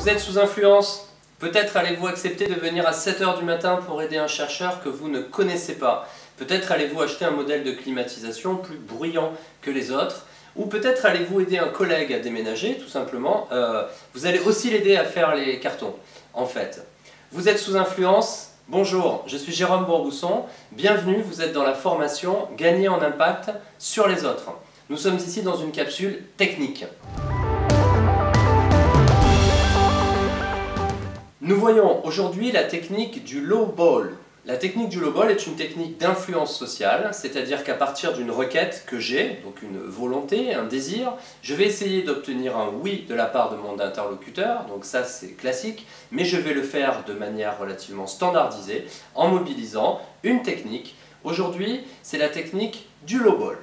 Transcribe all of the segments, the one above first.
Vous êtes sous influence. Peut-être allez-vous accepter de venir à 7 h du matin pour aider un chercheur que vous ne connaissez pas. Peut-être allez-vous acheter un modèle de climatisation plus bruyant que les autres. Ou peut-être allez-vous aider un collègue à déménager, tout simplement. Vous allez aussi l'aider à faire les cartons, en fait. Vous êtes sous influence. Bonjour, je suis Jérôme Bourbousson. Bienvenue, vous êtes dans la formation Gagner en impact sur les autres. Nous sommes ici dans une capsule technique. Nous voyons aujourd'hui la technique du low ball. La technique du low ball est une technique d'influence sociale, c'est-à-dire qu'à partir d'une requête que j'ai, donc une volonté, un désir, je vais essayer d'obtenir un oui de la part de mon interlocuteur, donc ça c'est classique, mais je vais le faire de manière relativement standardisée en mobilisant une technique. Aujourd'hui, c'est la technique du low ball.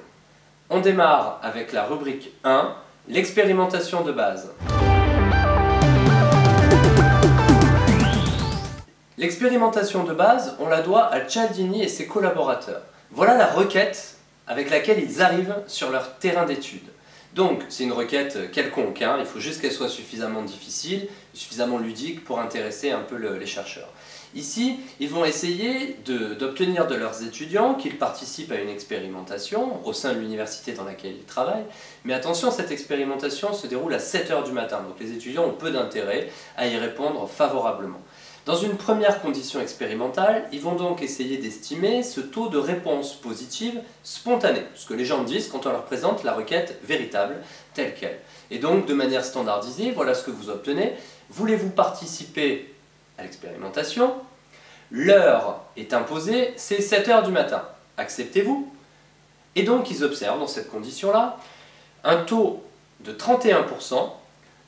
On démarre avec la rubrique 1, l'expérimentation de base. L'expérimentation de base, on la doit à Cialdini et ses collaborateurs. Voilà la requête avec laquelle ils arrivent sur leur terrain d'étude. Donc, c'est une requête quelconque, il faut juste qu'elle soit suffisamment difficile, suffisamment ludique pour intéresser un peu les chercheurs. Ici, ils vont essayer d'obtenir de leurs étudiants qu'ils participent à une expérimentation au sein de l'université dans laquelle ils travaillent. Mais attention, cette expérimentation se déroule à 7 h du matin, donc les étudiants ont peu d'intérêt à y répondre favorablement. Dans une première condition expérimentale, ils vont donc essayer d'estimer ce taux de réponse positive spontanée, ce que les gens disent quand on leur présente la requête véritable telle qu'elle. Et donc, de manière standardisée, voilà ce que vous obtenez. Voulez-vous participer à l'expérimentation? L'heure est imposée, c'est 7 h du matin. Acceptez-vous? Et donc, ils observent dans cette condition-là un taux de 31%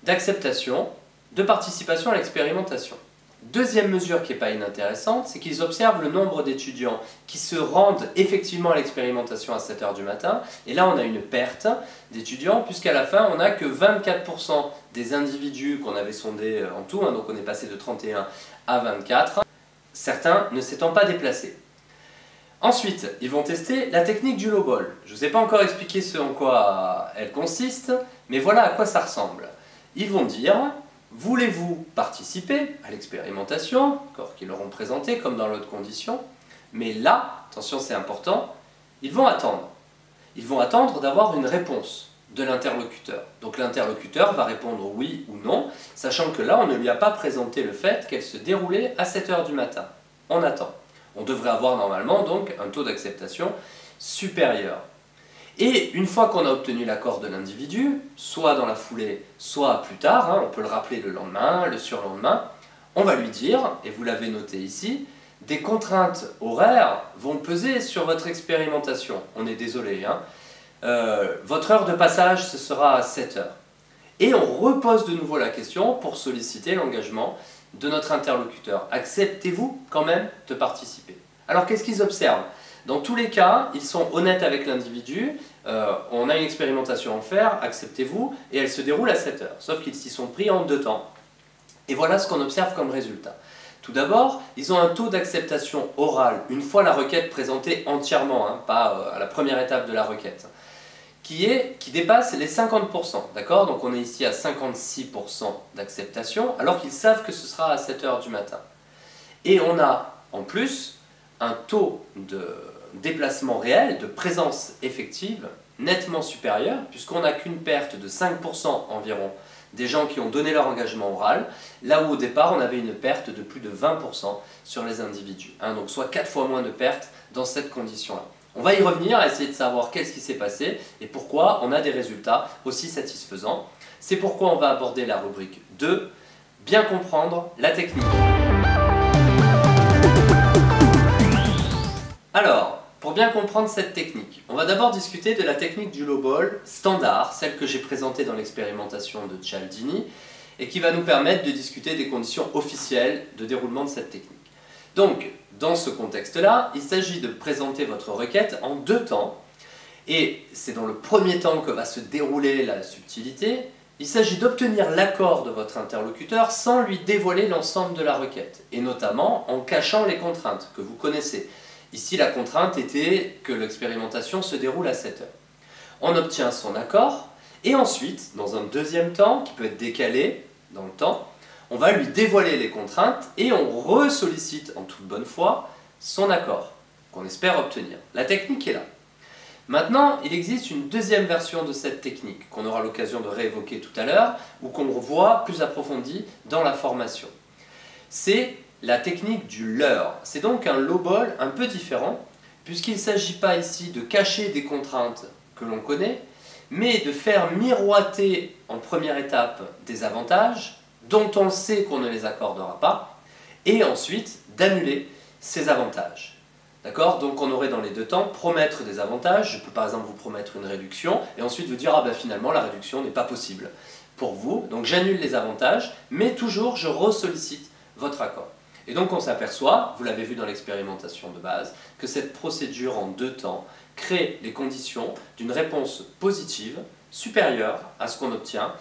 d'acceptation de participation à l'expérimentation. Deuxième mesure qui n'est pas inintéressante, c'est qu'ils observent le nombre d'étudiants qui se rendent effectivement à l'expérimentation à 7 h du matin. Et là, on a une perte d'étudiants, puisqu'à la fin, on n'a que 24% des individus qu'on avait sondés en tout, donc on est passé de 31 à 24, certains ne s'étant pas déplacés. Ensuite, ils vont tester la technique du low ball. Je ne vous ai pas encore expliqué ce en quoi elle consiste, mais voilà à quoi ça ressemble. Ils vont dire: voulez-vous participer à l'expérimentation, qu'ils leur ont présenté comme dans l'autre condition? Mais là, attention c'est important, ils vont attendre. Ils vont attendre d'avoir une réponse de l'interlocuteur. Donc l'interlocuteur va répondre oui ou non, sachant que là on ne lui a pas présenté le fait qu'elle se déroulait à 7 h du matin. On attend. On devrait avoir normalement donc un taux d'acceptation supérieur. Et une fois qu'on a obtenu l'accord de l'individu, soit dans la foulée, soit plus tard, on peut le rappeler le lendemain, le surlendemain, on va lui dire, et vous l'avez noté ici, des contraintes horaires vont peser sur votre expérimentation. On est désolé, votre heure de passage, ce sera à 7 h. Et on repose de nouveau la question pour solliciter l'engagement de notre interlocuteur. Acceptez-vous quand même de participer? Alors qu'est-ce qu'ils observent? Dans tous les cas, ils sont honnêtes avec l'individu, on a une expérimentation à faire, acceptez-vous, et elle se déroule à 7 h. Sauf qu'ils s'y sont pris en 2 temps. Et voilà ce qu'on observe comme résultat. Tout d'abord, ils ont un taux d'acceptation orale, une fois la requête présentée entièrement, pas à la première étape de la requête, qui dépasse les 50%, d'accord? Donc on est ici à 56% d'acceptation, alors qu'ils savent que ce sera à 7 h du matin. Et on a, en plus, un taux de déplacement réel, de présence effective, nettement supérieur, puisqu'on n'a qu'une perte de 5% environ des gens qui ont donné leur engagement oral, là où au départ on avait une perte de plus de 20% sur les individus. Donc soit 4 fois moins de pertes dans cette condition-là. On va y revenir, à essayer de savoir qu'est-ce qui s'est passé et pourquoi on a des résultats aussi satisfaisants. C'est pourquoi on va aborder la rubrique 2, bien comprendre la technique. Alors, pour bien comprendre cette technique, on va d'abord discuter de la technique du low ball standard, celle que j'ai présentée dans l'expérimentation de Cialdini, et qui va nous permettre de discuter des conditions officielles de déroulement de cette technique. Donc, dans ce contexte-là, il s'agit de présenter votre requête en 2 temps, et c'est dans le premier temps que va se dérouler la subtilité. Il s'agit d'obtenir l'accord de votre interlocuteur sans lui dévoiler l'ensemble de la requête, et notamment en cachant les contraintes que vous connaissez. Ici, la contrainte était que l'expérimentation se déroule à 7 h. On obtient son accord, et ensuite, dans un deuxième temps, qui peut être décalé dans le temps, On va lui dévoiler les contraintes et on ressollicite en toute bonne foi son accord, qu'on espère obtenir. La technique est là. Maintenant, il existe une deuxième version de cette technique, qu'on aura l'occasion de réévoquer tout à l'heure, ou qu'on revoit plus approfondie dans la formation. C'est la technique du leurre. C'est donc un low-ball un peu différent, puisqu'il ne s'agit pas ici de cacher des contraintes que l'on connaît, mais de faire miroiter en première étape des avantages dont on sait qu'on ne les accordera pas, et ensuite d'annuler ces avantages. D'accord? Donc on aurait dans les deux temps promettre des avantages, je peux par exemple vous promettre une réduction, et ensuite vous dire ah ben finalement la réduction n'est pas possible pour vous, donc j'annule les avantages, mais toujours je ressollicite votre accord. Et donc on s'aperçoit, vous l'avez vu dans l'expérimentation de base, que cette procédure en deux temps crée les conditions d'une réponse positive supérieure à ce qu'on obtient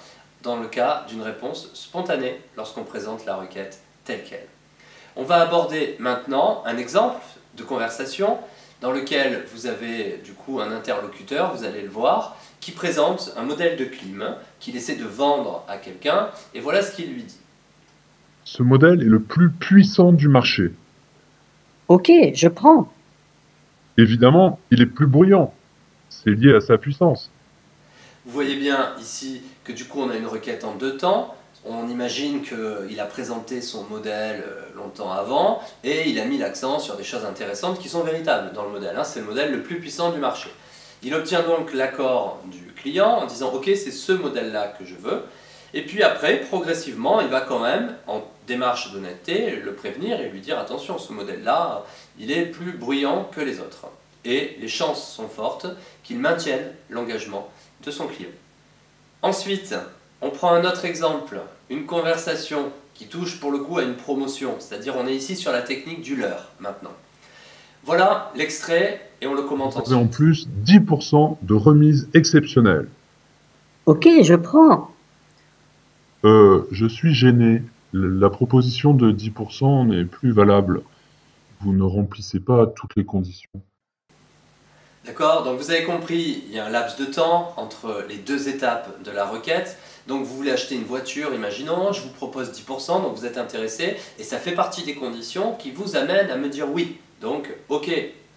dans le cas d'une réponse spontanée lorsqu'on présente la requête telle qu'elle. On va aborder maintenant un exemple de conversation dans lequel vous avez du coup un interlocuteur, vous allez le voir, qui présente un modèle de clim qu'il essaie de vendre à quelqu'un, et voilà ce qu'il lui dit. Ce modèle est le plus puissant du marché. Ok, je prends. Évidemment, il est plus bruyant. C'est lié à sa puissance. Vous voyez bien ici que du coup on a une requête en deux temps. On imagine qu'il a présenté son modèle longtemps avant et il a mis l'accent sur des choses intéressantes qui sont véritables dans le modèle. C'est le modèle le plus puissant du marché. Il obtient donc l'accord du client en disant ok c'est ce modèle-là que je veux. Et puis après, progressivement, il va quand même, en démarche d'honnêteté, le prévenir et lui dire attention, ce modèle-là, il est plus bruyant que les autres. Et les chances sont fortes qu'il maintienne l'engagement de son client. Ensuite, on prend un autre exemple, une conversation qui touche pour le coup à une promotion, c'est-à-dire on est ici sur la technique du leurre maintenant. Voilà l'extrait et on le commente Vous avez en ensuite. plus 10% de remise exceptionnelle. Ok, je prends. Je suis gêné. La proposition de 10% n'est plus valable. Vous ne remplissez pas toutes les conditions. D'accord, donc vous avez compris, il y a un laps de temps entre les deux étapes de la requête. Donc vous voulez acheter une voiture, imaginons, je vous propose 10%, donc vous êtes intéressé, et ça fait partie des conditions qui vous amènent à me dire oui. Donc, ok,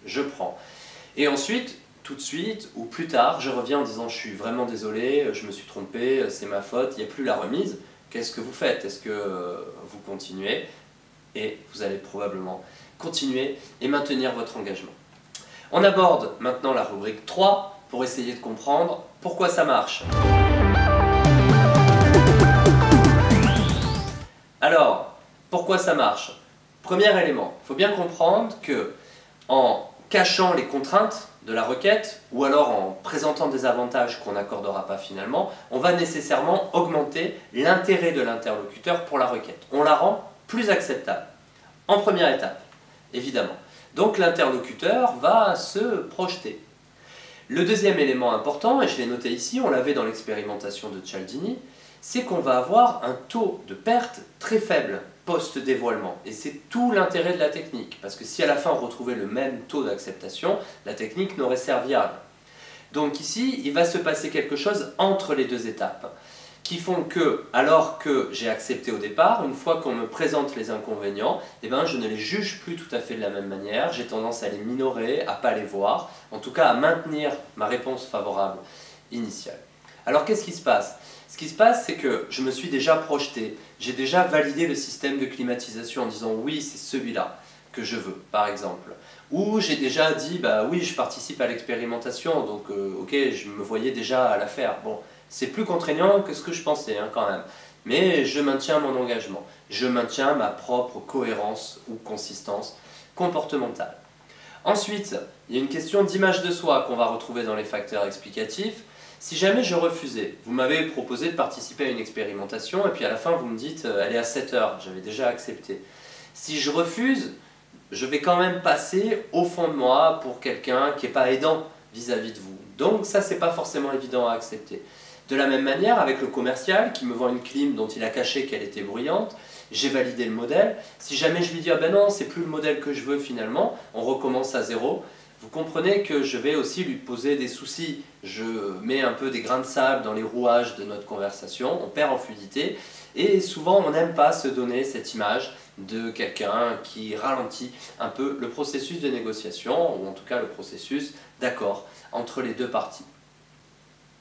je prends. Et ensuite, tout de suite, ou plus tard, je reviens en disant je suis vraiment désolé, je me suis trompé, c'est ma faute, il n'y a plus la remise. Qu'est-ce que vous faites? Est-ce que vous continuez? Et vous allez probablement continuer et maintenir votre engagement. On aborde maintenant la rubrique 3 pour essayer de comprendre pourquoi ça marche. Alors, pourquoi ça marche? Premier élément, il faut bien comprendre que en cachant les contraintes de la requête ou alors en présentant des avantages qu'on n'accordera pas finalement, on va nécessairement augmenter l'intérêt de l'interlocuteur pour la requête. On la rend plus acceptable. En première étape, évidemment. Donc l'interlocuteur va se projeter. Le deuxième élément important, et je l'ai noté ici, on l'avait dans l'expérimentation de Cialdini, c'est qu'on va avoir un taux de perte très faible post-dévoilement. Et c'est tout l'intérêt de la technique, parce que si à la fin on retrouvait le même taux d'acceptation, la technique n'aurait servi à rien. Donc ici, il va se passer quelque chose entre les deux étapes, qui font que, alors que j'ai accepté au départ, une fois qu'on me présente les inconvénients, eh ben, je ne les juge plus tout à fait de la même manière, j'ai tendance à les minorer, à ne pas les voir, en tout cas à maintenir ma réponse favorable initiale. Alors qu'est-ce qui se passe? Ce qui se passe, c'est que je me suis déjà projeté, j'ai déjà validé le système de climatisation en disant oui, c'est celui-là que je veux, par exemple. Ou j'ai déjà dit, bah oui, je participe à l'expérimentation, donc ok, je me voyais déjà à la faire. Bon, c'est plus contraignant que ce que je pensais quand même. Mais je maintiens mon engagement, je maintiens ma propre cohérence ou consistance comportementale. Ensuite, il y a une question d'image de soi qu'on va retrouver dans les facteurs explicatifs. Si jamais je refusais, vous m'avez proposé de participer à une expérimentation et puis à la fin vous me dites elle est à 7 heures, j'avais déjà accepté. Si je refuse, je vais quand même passer au fond de moi pour quelqu'un qui n'est pas aidant vis-à-vis de vous. Donc ça c'est pas forcément évident à accepter. De la même manière avec le commercial qui me vend une clim dont il a caché qu'elle était bruyante, j'ai validé le modèle. Si jamais je lui dis ah ben non c'est plus le modèle que je veux finalement, on recommence à zéro. vous comprenez que je vais aussi lui poser des soucis. Je mets un peu des grains de sable dans les rouages de notre conversation, on perd en fluidité, et souvent on n'aime pas se donner cette image de quelqu'un qui ralentit un peu le processus de négociation, ou en tout cas le processus d'accord entre les deux parties.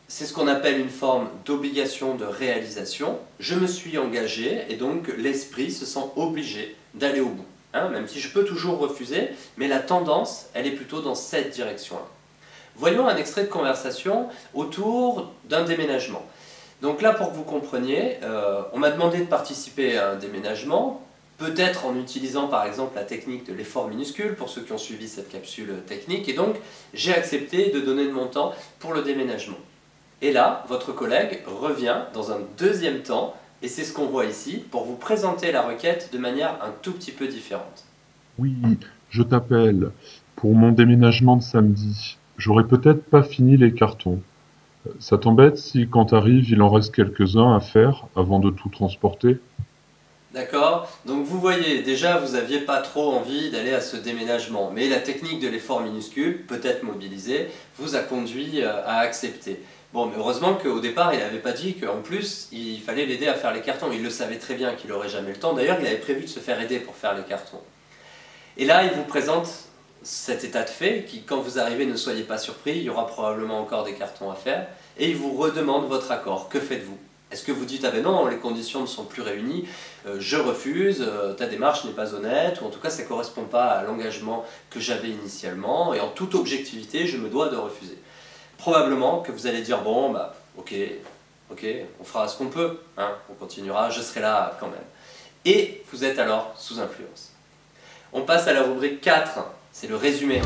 C'est ce qu'on appelle une forme d'obligation de réalisation. Je me suis engagé et donc l'esprit se sent obligé d'aller au bout. Même si je peux toujours refuser, mais la tendance, elle est plutôt dans cette direction-là. Voyons un extrait de conversation autour d'un déménagement. Donc là, pour que vous compreniez, on m'a demandé de participer à un déménagement, peut-être en utilisant par exemple la technique de l'effort minuscule, pour ceux qui ont suivi cette capsule technique, et donc j'ai accepté de donner de mon temps pour le déménagement. Et là, votre collègue revient dans un deuxième temps, et c'est ce qu'on voit ici, pour vous présenter la requête de manière un tout petit peu différente. Oui, je t'appelle. Pour mon déménagement de samedi, j'aurais peut-être pas fini les cartons. Ça t'embête si quand t'arrives, il en reste quelques-uns à faire avant de tout transporter? D'accord? Donc vous voyez, déjà vous n'aviez pas trop envie d'aller à ce déménagement, mais la technique de l'effort minuscule, peut-être mobilisée, vous a conduit à accepter. Bon, mais heureusement qu'au départ, il n'avait pas dit qu'en plus, il fallait l'aider à faire les cartons. Il le savait très bien qu'il n'aurait jamais le temps. D'ailleurs, il avait prévu de se faire aider pour faire les cartons. Et là, il vous présente cet état de fait, qui, quand vous arrivez, ne soyez pas surpris, il y aura probablement encore des cartons à faire, et il vous redemande votre accord. Que faites-vous? Est-ce que vous dites « Ah ben non, les conditions ne sont plus réunies, je refuse, ta démarche n'est pas honnête, ou en tout cas ça ne correspond pas à l'engagement que j'avais initialement, et en toute objectivité, je me dois de refuser ». Probablement que vous allez dire « Bon, bah, ok, on fera ce qu'on peut, on continuera, je serai là quand même ». Et vous êtes alors sous influence. On passe à la rubrique 4, c'est le résumé.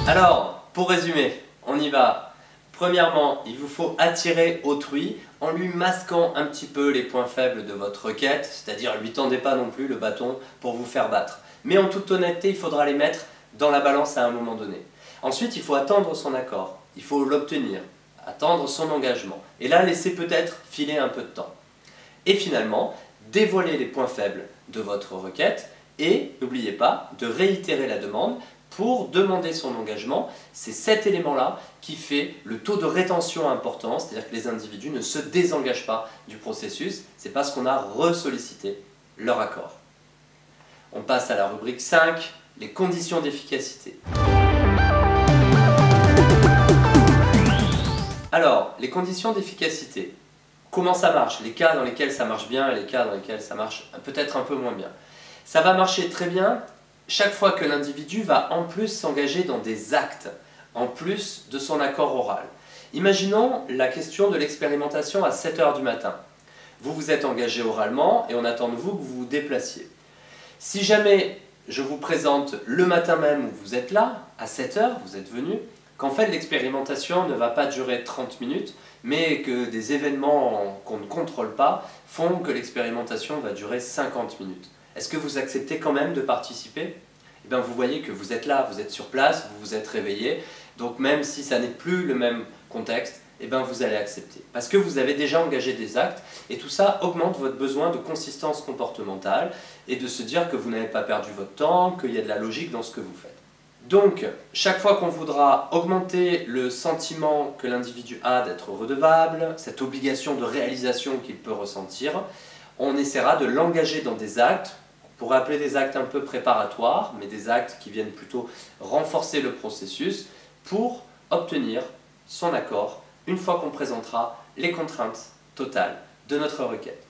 Alors, pour résumer, on y va. Premièrement, il vous faut attirer autrui en lui masquant un petit peu les points faibles de votre requête, c'est-à-dire ne lui tendez pas non plus le bâton pour vous faire battre. Mais en toute honnêteté, il faudra les mettre dans la balance à un moment donné. Ensuite, il faut attendre son accord, il faut l'obtenir, attendre son engagement, et là, laisser peut-être filer un peu de temps. Et finalement, dévoiler les points faibles de votre requête, et n'oubliez pas de réitérer la demande pour demander son engagement. C'est cet élément-là qui fait le taux de rétention important, c'est-à-dire que les individus ne se désengagent pas du processus, c'est parce qu'on a ressollicité leur accord. On passe à la rubrique 5, les conditions d'efficacité. Alors, les conditions d'efficacité, comment ça marche? Les cas dans lesquels ça marche bien et les cas dans lesquels ça marche peut-être un peu moins bien. Ça va marcher très bien chaque fois que l'individu va en plus s'engager dans des actes, en plus de son accord oral. Imaginons la question de l'expérimentation à 7 h du matin. Vous vous êtes engagé oralement et on attend de vous que vous vous déplaciez. Si jamais je vous présente le matin même où vous êtes là, à 7 h, vous êtes venu, qu'en fait l'expérimentation ne va pas durer 30 minutes, mais que des événements qu'on ne contrôle pas font que l'expérimentation va durer 50 minutes. Est-ce que vous acceptez quand même de participer? Eh bien, vous voyez que vous êtes là, vous êtes sur place, vous vous êtes réveillé, donc même si ça n'est plus le même contexte, eh bien, vous allez accepter. Parce que vous avez déjà engagé des actes, et tout ça augmente votre besoin de consistance comportementale, et de se dire que vous n'avez pas perdu votre temps, qu'il y a de la logique dans ce que vous faites. Donc, chaque fois qu'on voudra augmenter le sentiment que l'individu a d'être redevable, cette obligation de réalisation qu'il peut ressentir, on essaiera de l'engager dans des actes, on pourrait appeler des actes un peu préparatoires, mais des actes qui viennent plutôt renforcer le processus pour obtenir son accord une fois qu'on présentera les contraintes totales de notre requête.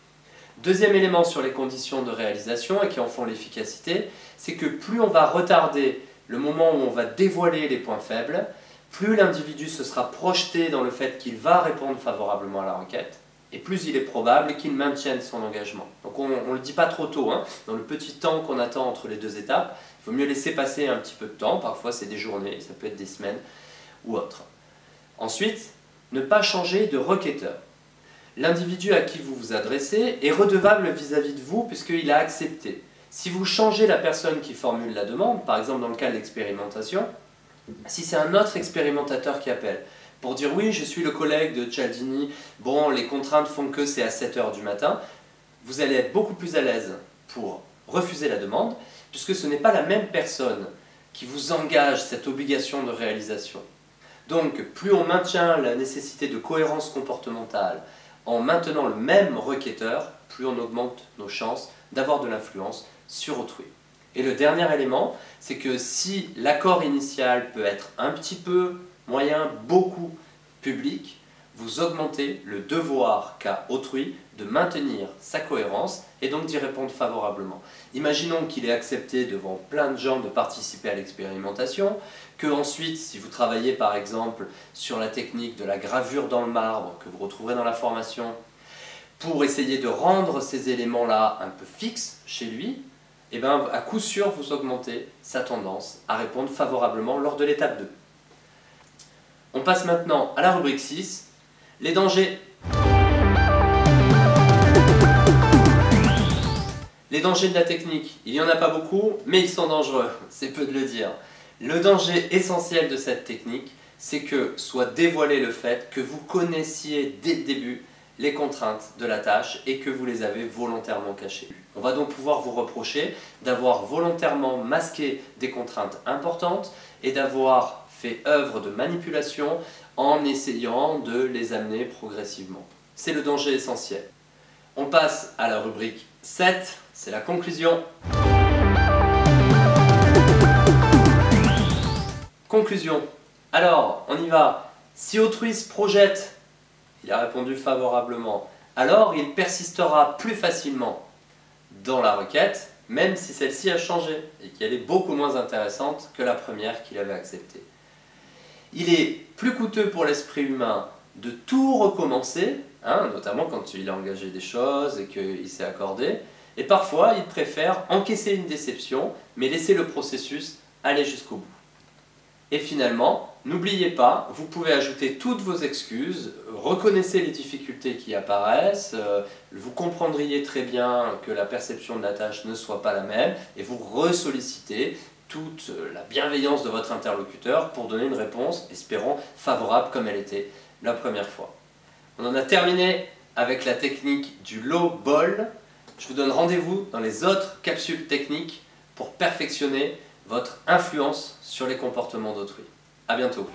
Deuxième élément sur les conditions de réalisation et qui en font l'efficacité, c'est que plus on va retarder le moment où on va dévoiler les points faibles, plus l'individu se sera projeté dans le fait qu'il va répondre favorablement à la requête, et plus il est probable qu'il maintienne son engagement. Donc on ne le dit pas trop tôt, dans le petit temps qu'on attend entre les deux étapes, il faut mieux laisser passer un petit peu de temps, parfois c'est des journées, ça peut être des semaines ou autre. Ensuite, ne pas changer de requêteur. L'individu à qui vous vous adressez est redevable vis-à-vis de vous puisqu'il a accepté. Si vous changez la personne qui formule la demande, par exemple dans le cas de l'expérimentation, si c'est un autre expérimentateur qui appelle, pour dire oui, je suis le collègue de Cialdini, bon, les contraintes font que c'est à 7 h du matin, vous allez être beaucoup plus à l'aise pour refuser la demande, puisque ce n'est pas la même personne qui vous engage cette obligation de réalisation. Donc, plus on maintient la nécessité de cohérence comportementale en maintenant le même requêteur, plus on augmente nos chances d'avoir de l'influence sur autrui. Et le dernier élément, c'est que si l'accord initial peut être un petit peu, moyen, beaucoup public, vous augmentez le devoir qu'a autrui de maintenir sa cohérence et donc d'y répondre favorablement. Imaginons qu'il ait accepté devant plein de gens de participer à l'expérimentation, que ensuite, si vous travaillez par exemple sur la technique de la gravure dans le marbre que vous retrouverez dans la formation, pour essayer de rendre ces éléments-là un peu fixes chez lui, et bien, à coup sûr, vous augmentez sa tendance à répondre favorablement lors de l'étape 2. On passe maintenant à la rubrique 6, les dangers. Les dangers de la technique, il n'y en a pas beaucoup, mais ils sont dangereux, c'est peu de le dire. Le danger essentiel de cette technique, c'est que soit dévoilé le fait que vous connaissiez dès le début les contraintes de la tâche et que vous les avez volontairement cachées. On va donc pouvoir vous reprocher d'avoir volontairement masqué des contraintes importantes et d'avoir fait œuvre de manipulation en essayant de les amener progressivement. C'est le danger essentiel. On passe à la rubrique 7, c'est la conclusion. Conclusion. Alors, on y va. Si autrui se projette, il a répondu favorablement, alors il persistera plus facilement dans la requête, même si celle-ci a changé et qu'elle est beaucoup moins intéressante que la première qu'il avait acceptée. Il est plus coûteux pour l'esprit humain de tout recommencer, notamment quand il a engagé des choses et qu'il s'est accordé, et parfois il préfère encaisser une déception, mais laisser le processus aller jusqu'au bout. Et finalement, n'oubliez pas, vous pouvez ajouter toutes vos excuses, reconnaissez les difficultés qui apparaissent, vous comprendriez très bien que la perception de la tâche ne soit pas la même, et vous ressollicitez toute la bienveillance de votre interlocuteur pour donner une réponse, espérons, favorable comme elle était la première fois. On en a terminé avec la technique du low ball. Je vous donne rendez-vous dans les autres capsules techniques pour perfectionner votre influence sur les comportements d'autrui. À bientôt.